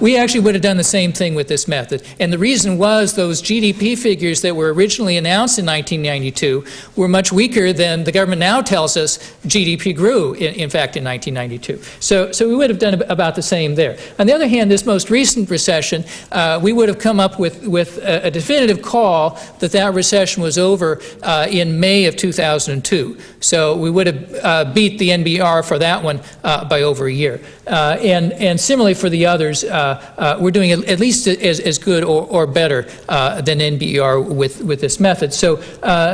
We actually would have done the same thing with this method. And the reason was those GDP figures that were originally announced in 1992 were much weaker than the government now tells us GDP grew, in fact, in 1992. So we would have done about the same there. On the other hand, this most recent recession, we would have come up with a definitive call that recession was over in May of 2002. So we would have beat the NBER for that one by over a year. And similarly for the others, we're doing at least as good or better than NBER with this method. So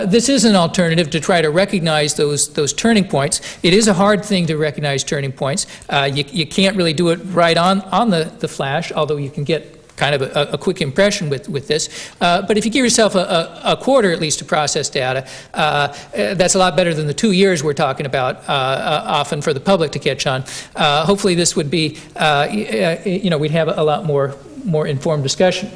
this is an alternative to try to recognize those turning points. It is a hard thing to recognize turning points. You can't really do it right on the flash, although you can get kind of a quick impression with this. But if you give yourself a quarter at least to process data, that's a lot better than the 2 years we're talking about often for the public to catch on. Hopefully this would be, we'd have a lot more informed discussion.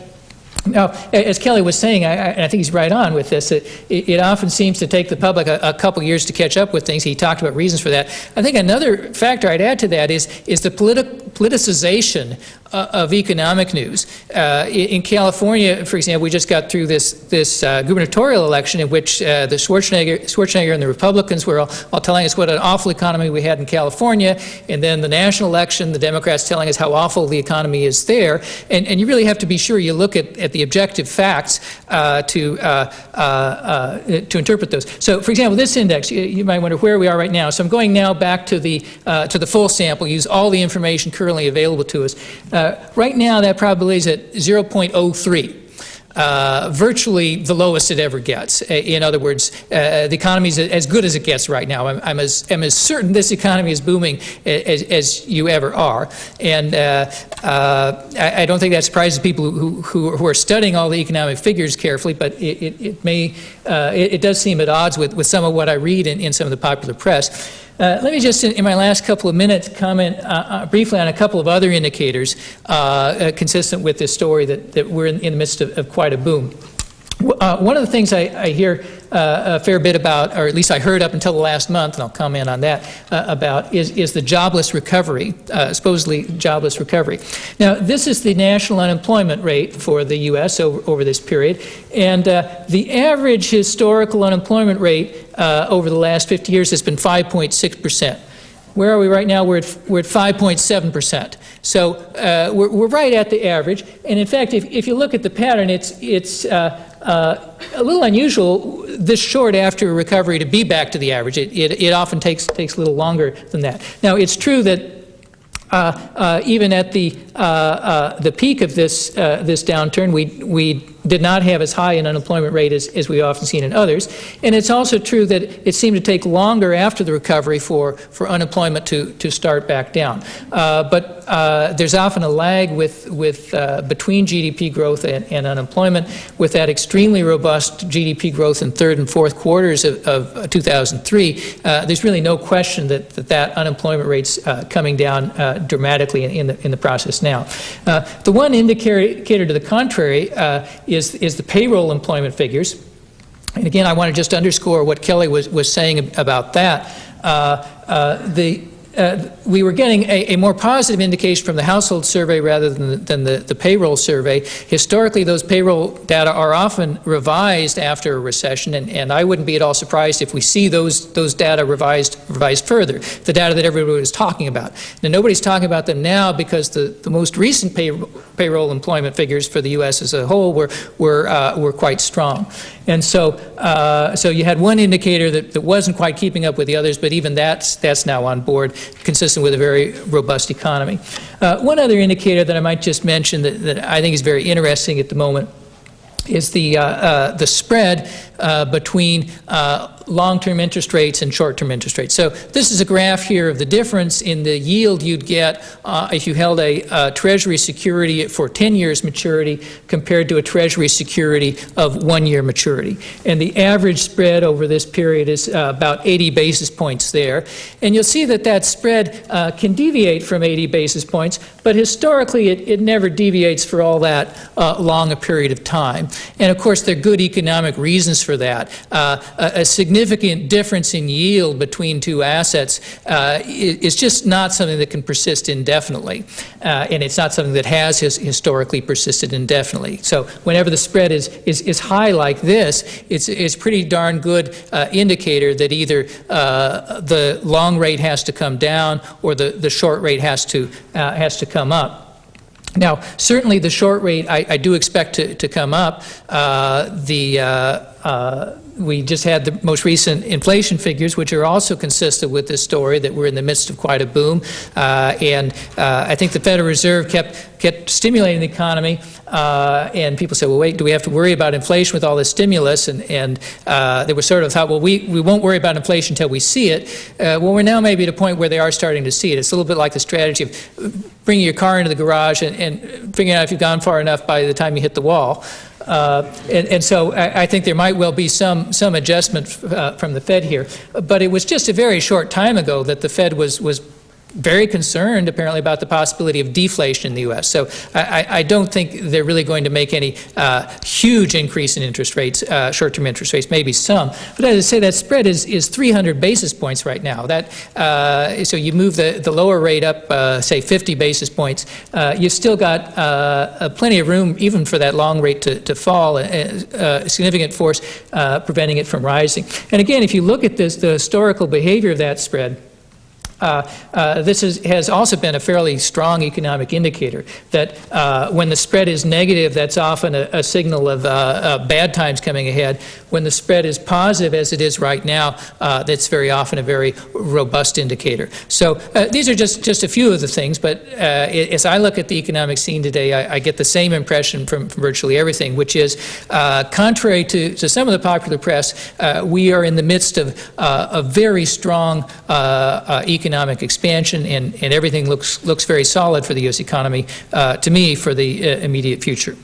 Now, as Kelly was saying, and I think he's right on with this, it often seems to take the public a couple years to catch up with things. He talked about reasons for that. I think another factor I'd add to that is the politicization of economic news. In California, for example, we just got through this gubernatorial election in which the Schwarzenegger and the Republicans were all telling us what an awful economy we had in California, and then the national election, the Democrats telling us how awful the economy is there. And you really have to be sure you look at the objective facts to interpret those. So, for example, this index, you might wonder where we are right now. So I'm going now back to the full sample, use all the information currently available to us. Right now, that probability is at 0.03. Virtually the lowest it ever gets. In other words, the economy is as good as it gets right now. I'm as certain this economy is booming as you ever are. And I don't think that surprises people who are studying all the economic figures carefully, but it does seem at odds with some of what I read in some of the popular press. Let me just, in my last couple of minutes, comment briefly on a couple of other indicators consistent with this story that we're in the midst of quite a boom. One of the things I hear a fair bit about, or at least I heard up until the last month, and I'll comment on that, about is the jobless recovery, supposedly jobless recovery. Now, this is the national unemployment rate for the U.S. over this period, and the average historical unemployment rate over the last 50 years has been 5.6%. Where are we right now? We're at 5.7%. So we're right at the average. And in fact, if you look at the pattern, it's a little unusual this short after a recovery to be back to the average. It often takes a little longer than that. Now, it's true that even at the peak of this downturn, we did not have as high an unemployment rate as we've often seen in others. And it's also true that it seemed to take longer after the recovery for unemployment to start back down. But there's often a lag between GDP growth and unemployment. With that extremely robust GDP growth in third and fourth quarters of 2003, there's really no question that unemployment rate's coming down dramatically in the process now. The one indicator to the contrary is the payroll employment figures. And again, I want to just underscore what Kelly was saying about that. We were getting a more positive indication from the household survey rather than the payroll survey. Historically, those payroll data are often revised after a recession, and I wouldn't be at all surprised if we see those data revised further, the data that everybody was talking about. Now, nobody's talking about them now because the most recent payroll employment figures for the U.S. as a whole were quite strong. And so you had one indicator that wasn't quite keeping up with the others, but even that's now on board, consistent with a very robust economy. One other indicator that I might just mention that I think is very interesting at the moment is the spread between long-term interest rates and short-term interest rates. So this is a graph here of the difference in the yield you'd get if you held a Treasury security for 10 years maturity compared to a Treasury security of 1 year maturity. And the average spread over this period is about 80 basis points there. And you'll see that spread can deviate from 80 basis points, but historically it never deviates for all that long a period of time. And of course, there are good economic reasons for that. A significant difference in yield between two assets is just not something that can persist indefinitely. And it's not something that has historically persisted indefinitely. So whenever the spread is high like this, it's a pretty darn good indicator that either the long rate has to come down or the short rate has to come up. Now, certainly the short rate I do expect to come up. We just had the most recent inflation figures, which are also consistent with this story that we're in the midst of quite a boom. And I think the Federal Reserve kept stimulating the economy. And people said, well, wait, do we have to worry about inflation with all this stimulus? And they were sort of thought, well, we won't worry about inflation until we see it. Well, we're now maybe at a point where they are starting to see it. It's a little bit like the strategy of bringing your car into the garage and figuring out if you've gone far enough by the time you hit the wall. And so I think there might well be some adjustment from the Fed here. But it was just a very short time ago that the Fed was very concerned, apparently, about the possibility of deflation in the U.S. So I don't think they're really going to make any huge increase in interest rates, short-term interest rates, maybe some. But as I say, that spread is 300 basis points right now. So you move the lower rate up, say, 50 basis points, you've still got plenty of room even for that long rate to fall, a significant force preventing it from rising. And again, if you look at the historical behavior of that spread, this has also been a fairly strong economic indicator that when the spread is negative, that's often a signal of bad times coming ahead. When the spread is positive, as it is right now, that's very often a very robust indicator. So these are just a few of the things, but as I look at the economic scene today, I get the same impression from virtually everything, which is contrary to some of the popular press, we are in the midst of a very strong economic expansion, and everything looks very solid for the U.S. economy, to me, for the immediate future.